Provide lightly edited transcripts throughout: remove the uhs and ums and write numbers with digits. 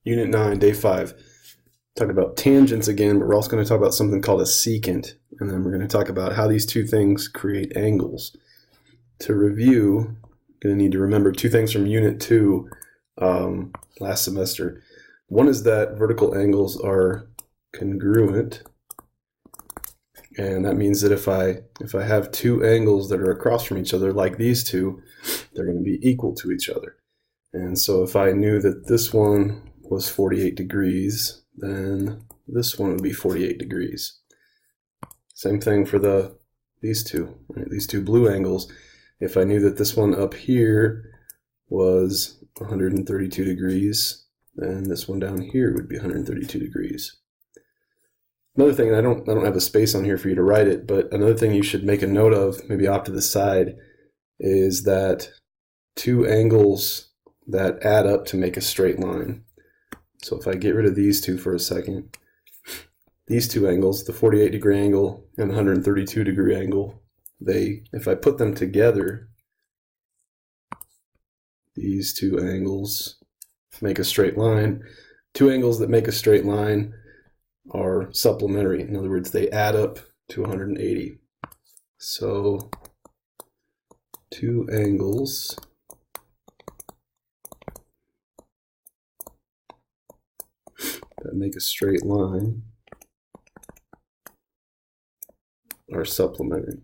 Unit 9, Day 5. Talking about tangents again, but we're also going to talk about something called a secant, and then we're going to talk about how these two things create angles. To review, you're going to need to remember two things from Unit 2 last semester. One is that vertical angles are congruent, and that means that if I have two angles that are across from each other, like these two, they're going to be equal to each other. And so if I knew that this one was 48 degrees, then this one would be 48 degrees. Same thing for these two, right? These two blue angles. If I knew that this one up here was 132 degrees, then this one down here would be 132 degrees. Another thing, and I don't have a space on here for you to write it, but another thing you should make a note of, maybe off to the side, is that two angles that add up to make a straight line. So if I get rid of these two for a second, these two angles, the 48 degree angle and the 132 degree angle, if I put them together, these two angles make a straight line. Two angles that make a straight line are supplementary. In other words, they add up to 180. So two angles that make a straight line are supplementary.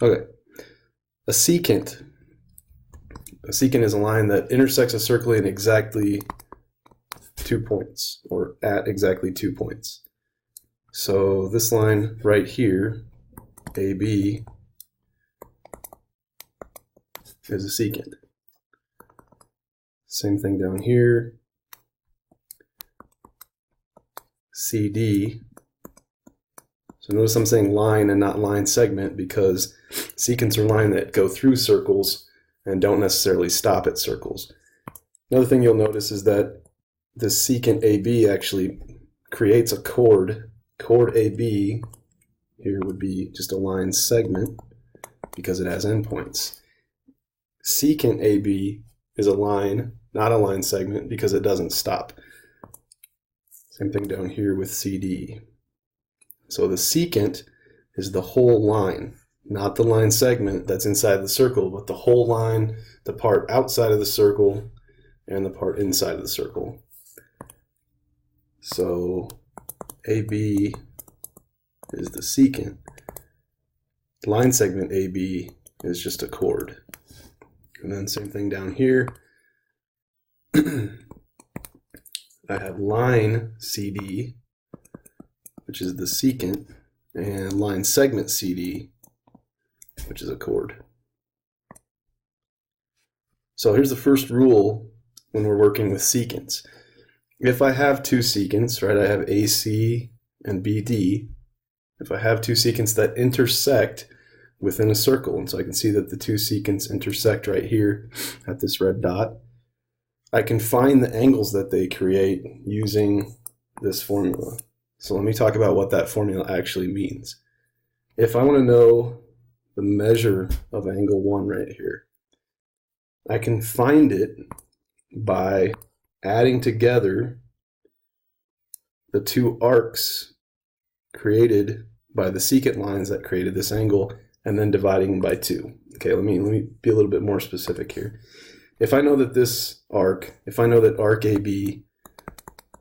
Okay, a secant. A secant is a line that intersects a circle in exactly 2 points, or at exactly 2 points. So this line right here, AB, is a secant. Same thing down here, CD. So notice I'm saying line and not line segment because secants are lines that go through circles and don't necessarily stop at circles. Another thing you'll notice is that the secant AB actually creates a chord. Chord AB here would be just a line segment because it has endpoints. Secant AB is a line, not a line segment, because it doesn't stop. Same thing down here with CD. So the secant is the whole line, not the line segment that's inside the circle, but the whole line, the part outside of the circle, and the part inside of the circle. So AB is the secant. Line segment AB is just a chord. And then same thing down here. I have line CD, which is the secant, and line segment CD, which is a chord. So here's the first rule when we're working with secants. If I have two secants, right, I have AC and BD. If I have two secants that intersect within a circle, and so I can see that the two secants intersect right here at this red dot, I can find the angles that they create using this formula. So let me talk about what that formula actually means. If I want to know the measure of angle 1 right here, I can find it by adding together the two arcs created by the secant lines that created this angle and then dividing them by 2. Okay, let me be a little bit more specific here. If I know that this arc, if I know that arc AB,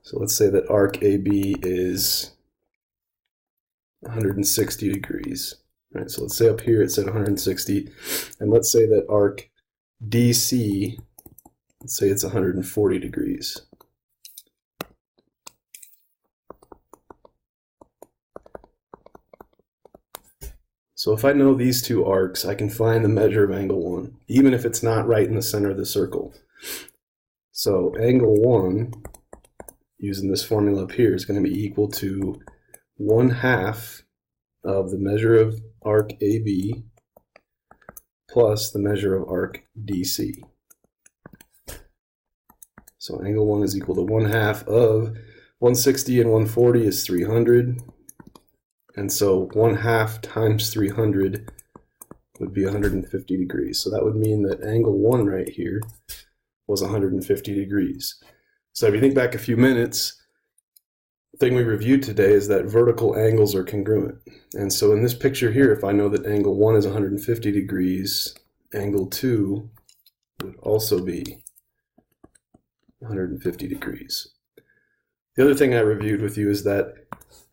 so let's say that arc AB is 160 degrees. Right, so let's say up here it said 160, and let's say that arc DC, let's say it's 140 degrees. So if I know these two arcs, I can find the measure of angle 1, even if it's not right in the center of the circle. So angle 1, using this formula up here, is going to be equal to 1/2 of the measure of arc AB plus the measure of arc DC. So angle 1 is equal to 1/2 of 160 and 140 is 300. And so 1/2 times 300 would be 150 degrees. So that would mean that angle 1 right here was 150 degrees. So if you think back a few minutes, the thing we reviewed today is that vertical angles are congruent. And so in this picture here, if I know that angle 1 is 150 degrees, angle 2 would also be 150 degrees. The other thing I reviewed with you is that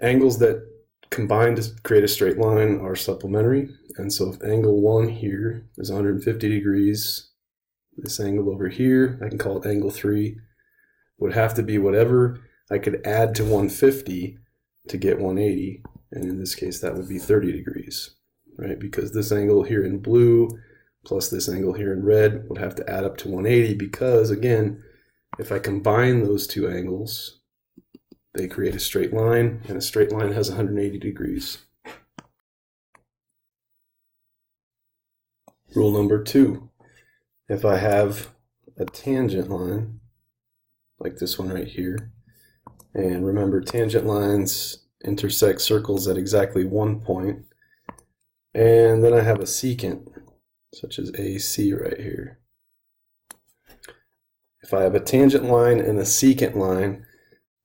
angles that combine to create a straight line are supplementary. And so if angle 1 here is 150 degrees, this angle over here, I can call it angle 3, would have to be whatever I could add to 150 to get 180. And in this case, that would be 30 degrees, right? Because this angle here in blue plus this angle here in red would have to add up to 180 because, again, if I combine those two angles, they create a straight line, and a straight line has 180 degrees. Rule number 2. If I have a tangent line, like this one right here, and remember tangent lines intersect circles at exactly one point, and then I have a secant, such as AC right here. If I have a tangent line and a secant line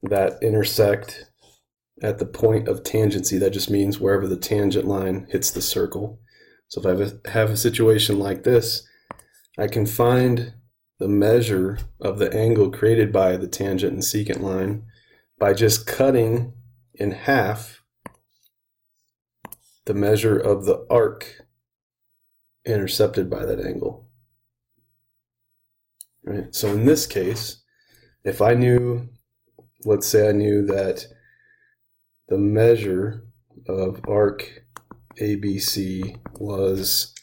that intersect at the point of tangency, that just means wherever the tangent line hits the circle. So if I have a situation like this, I can find the measure of the angle created by the tangent and secant line by just cutting in half the measure of the arc intercepted by that angle. Right? So in this case, if I knew, let's say I knew that the measure of arc ABC was,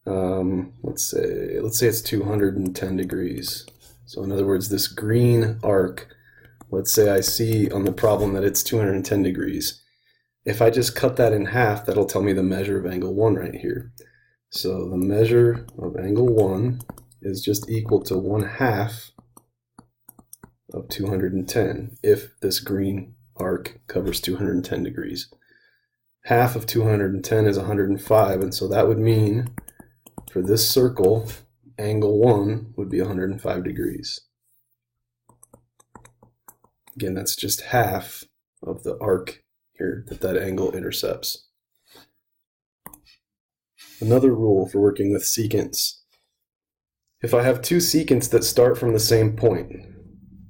let's say it's 210 degrees. So in other words, this green arc, let's say I see on the problem that it's 210 degrees. If I just cut that in half, that'll tell me the measure of angle 1 right here. So the measure of angle 1 is just equal to 1/2 of 210 if this green arc covers 210 degrees. Half of 210 is 105, and so that would mean for this circle, angle 1 would be 105 degrees. Again, that's just half of the arc here that angle intercepts. Another rule for working with secants. If I have two secants that start from the same point,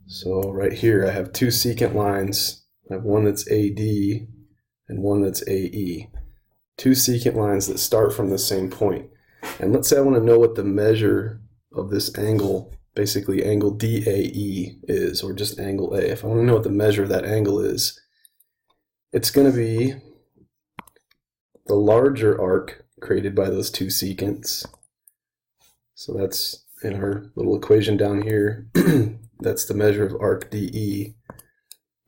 so right here I have two secant lines, I have one that's AD and one that's AE. Two secant lines that start from the same point. And let's say I want to know what the measure of this angle, basically angle DAE is, or just angle A. If I want to know what the measure of that angle is, it's going to be the larger arc created by those two secants. So that's in our little equation down here. That's the measure of arc DE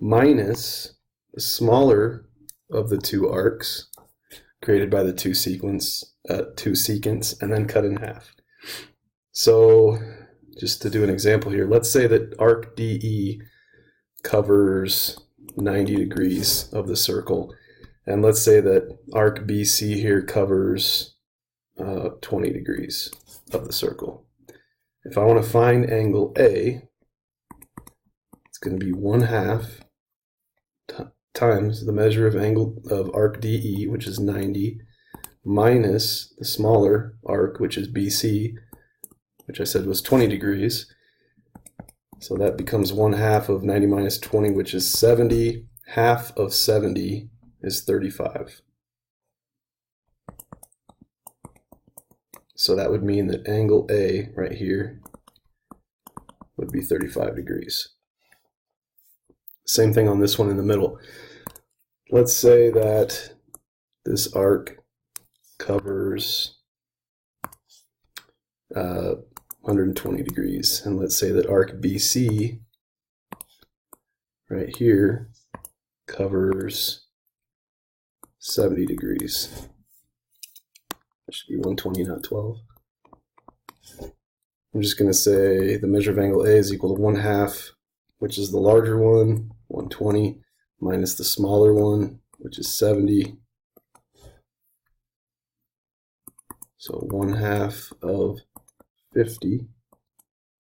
minus the smaller of the two arcs created by the two secants, and then cut in half. So just to do an example here, let's say that arc DE covers 90 degrees of the circle, and let's say that arc BC here covers 20 degrees of the circle. If I want to find angle A, it's going to be 1/2 times the measure of angle of arc DE, which is 90, minus the smaller arc, which is BC, which I said was 20 degrees. So that becomes 1/2 of 90 minus 20, which is 70. Half of 70 is 35. So that would mean that angle A right here would be 35 degrees. Same thing on this one in the middle. Let's say that this arc covers 120 degrees, and let's say that arc BC right here covers 70 degrees. That should be 120, not 12. I'm just going to say the measure of angle A is equal to 1/2, which is the larger one, 120, minus the smaller one, which is 70, So 1/2 of 50,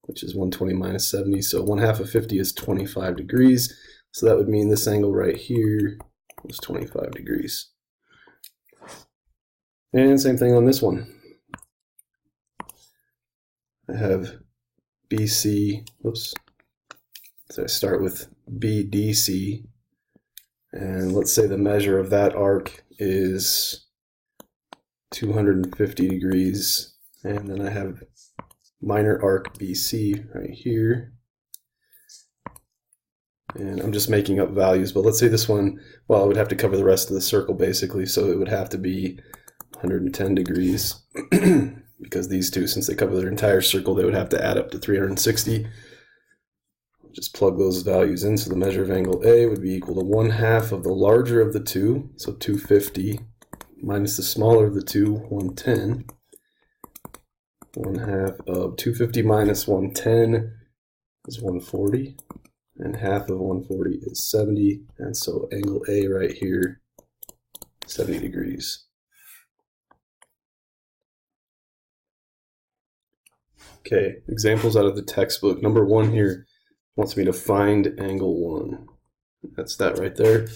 which is 120 minus 70. So 1/2 of 50 is 25 degrees. So that would mean this angle right here is 25 degrees. And same thing on this one. I have BC, oops. So I start with BDC, and let's say the measure of that arc is 250 degrees, and then I have minor arc BC right here. And I'm just making up values, but let's say this one, well, it would have to cover the rest of the circle basically, so it would have to be 110 degrees because these two, since they cover their entire circle, they would have to add up to 360. Just plug those values in, so the measure of angle A would be equal to 1/2 of the larger of the two, so 250, minus the smaller of the two, 110. 1/2 of 250 minus 110 is 140, and half of 140 is 70, and so angle A right here, 70 degrees. Okay, examples out of the textbook. Number 1 here wants me to find angle 1. That's that right there.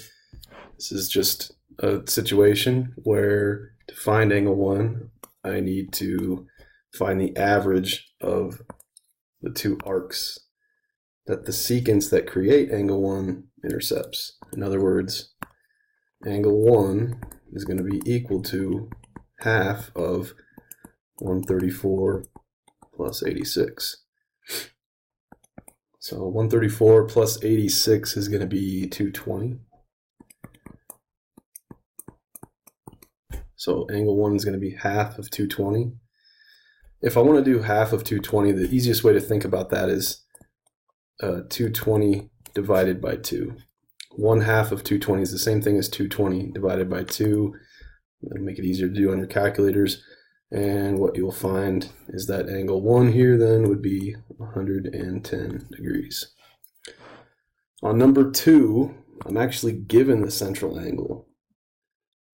This is just a situation where to find angle 1, I need to find the average of the two arcs that the secants that create angle 1 intercepts. In other words, angle 1 is going to be equal to half of 134 plus 86. So 134 plus 86 is going to be 220. So angle 1 is going to be half of 220. If I want to do half of 220, the easiest way to think about that is 220 divided by 2. 1/2 of 220 is the same thing as 220 divided by 2. That'll make it easier to do on your calculators. And what you'll find is that angle 1 here then would be 110 degrees. On number 2, I'm actually given the central angle.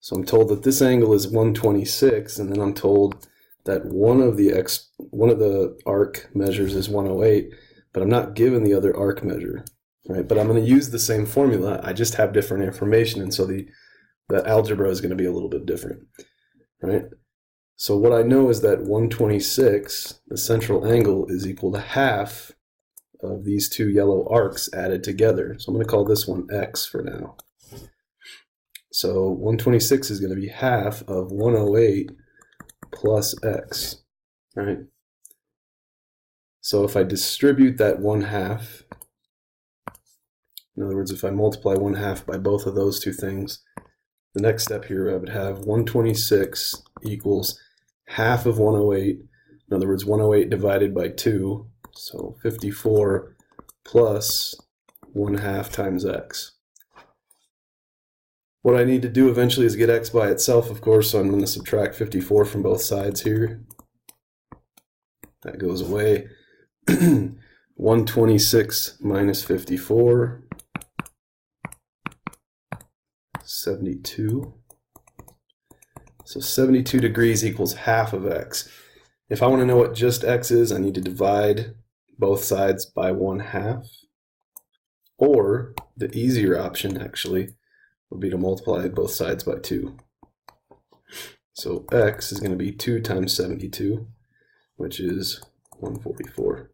So I'm told that this angle is 126, and then I'm told that one of the arc measures is 108, but I'm not given the other arc measure, right? But I'm going to use the same formula. I just have different information, and so the algebra is going to be a little bit different, right? So what I know is that 126, the central angle, is equal to half of these two yellow arcs added together. So I'm going to call this one X for now. So 126 is going to be half of 108 plus X, right? So if I distribute that 1/2, in other words, if I multiply 1/2 by both of those two things, the next step here I would have 126 equals half of 108, in other words 108 divided by 2, so 54 plus 1/2 times X. What I need to do eventually is get X by itself, of course, so I'm going to subtract 54 from both sides here. That goes away. 126 minus 54, 72. So 72 degrees equals half of X. If I want to know what just X is, I need to divide both sides by 1/2. Or the easier option actually would be to multiply both sides by 2. So X is going to be 2 times 72, which is 144.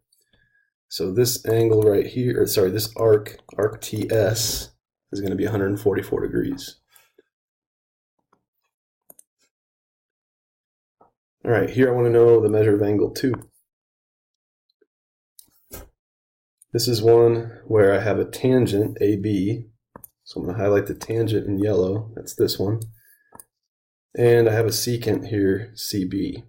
So this angle right here, or sorry, this arc TS, is going to be 144 degrees. All right, here I want to know the measure of angle 2. This is one where I have a tangent, AB. So I'm going to highlight the tangent in yellow. That's this one. And I have a secant here, CB.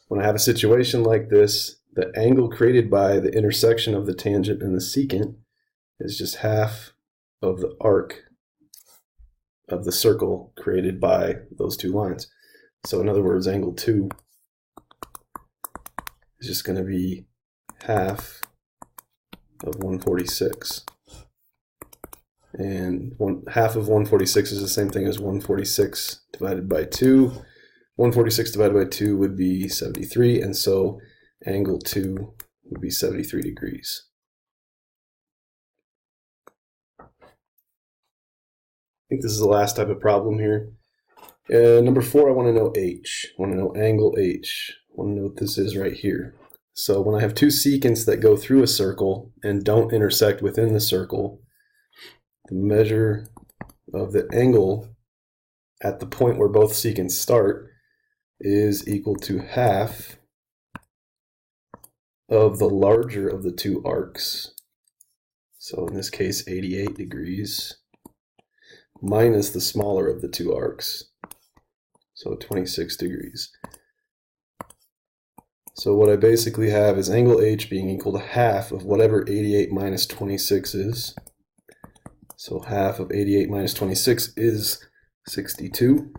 When I have a situation like this, the angle created by the intersection of the tangent and the secant is just half of the arc of the circle created by those two lines. So in other words, angle 2 is just going to be half of 146. And half of 146 is the same thing as 146 divided by 2, 146 divided by 2 would be 73, and so angle 2 would be 73 degrees. I think this is the last type of problem here. Number 4, I want to know h. I want to know angle h. I want to know what this is right here. So when I have two secants that go through a circle and don't intersect within the circle, the measure of the angle at the point where both secants start is equal to half of the larger of the two arcs. So in this case, 88 degrees, minus the smaller of the two arcs, so 26 degrees. So what I basically have is angle h being equal to half of whatever 88 minus 26 is. So half of 88 minus 26 is 62.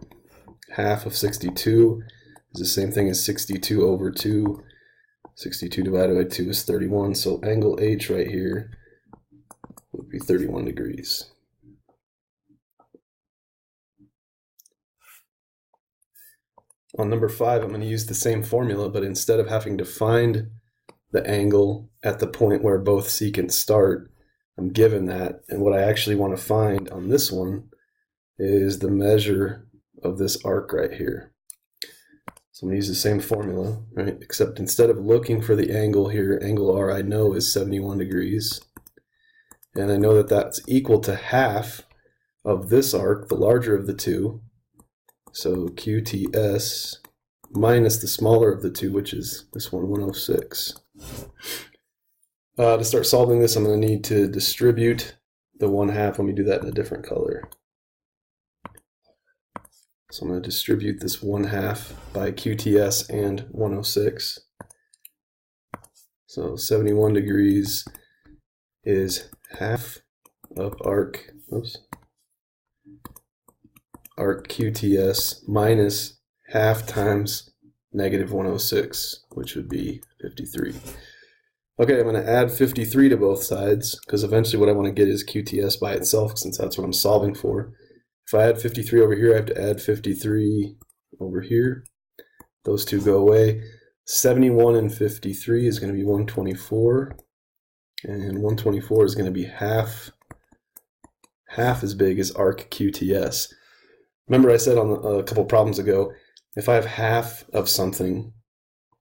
Half of 62 is the same thing as 62 over 2. 62 divided by 2 is 31. So angle h right here would be 31 degrees. On number 5, I'm going to use the same formula, but instead of having to find the angle at the point where both secants start, I'm given that. And what I actually want to find on this one is the measure of this arc right here. So I'm going to use the same formula, right? Except instead of looking for the angle here, angle R I know is 71 degrees. And I know that that's equal to half of this arc, the larger of the two. So QTS minus the smaller of the two, which is this one, 106. To start solving this, I'm going to need to distribute the 1/2. Let me do that in a different color. So I'm going to distribute this 1/2 by QTS and 106. So 71 degrees is half of arc QTS minus half times negative 106, which would be 53. Okay, I'm going to add 53 to both sides, because eventually what I want to get is QTS by itself, since that's what I'm solving for. If I add 53 over here, I have to add 53 over here. Those two go away. 71 and 53 is going to be 124, and 124 is going to be half as big as arc QTS. Remember I said on a couple problems ago, if I have half of something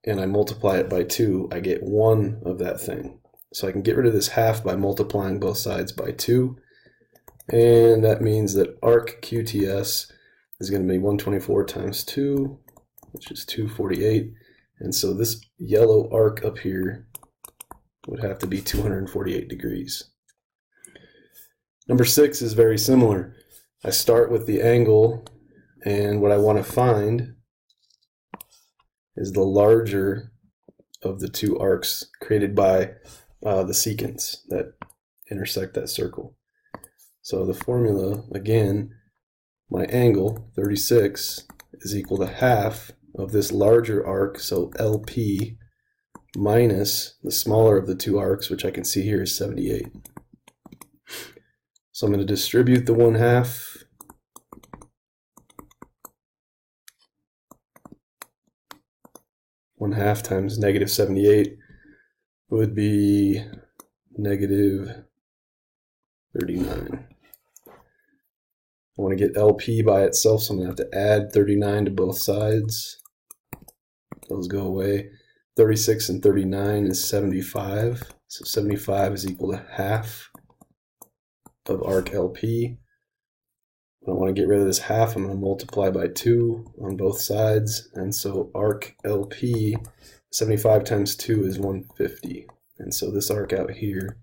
and I multiply it by 2, I get 1 of that thing. So I can get rid of this half by multiplying both sides by 2. And that means that arc QTS is going to be 124 times 2, which is 248. And so this yellow arc up here would have to be 248 degrees. Number 6 is very similar. I start with the angle, and what I want to find is the larger of the two arcs created by the secants that intersect that circle. So the formula, again, my angle, 36, is equal to half of this larger arc, so LP, minus the smaller of the two arcs, which I can see here is 78. So I'm going to distribute the 1/2. One-half times negative 78 would be negative 39. I want to get LP by itself, so I'm going to have to add 39 to both sides. Those go away. 36 and 39 is 75. So 75 is equal to half of arc LP. When I want to get rid of this half, I'm going to multiply by 2 on both sides. And so arc LP, 75 times 2 is 150. And so this arc out here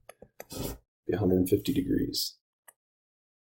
be 150 degrees.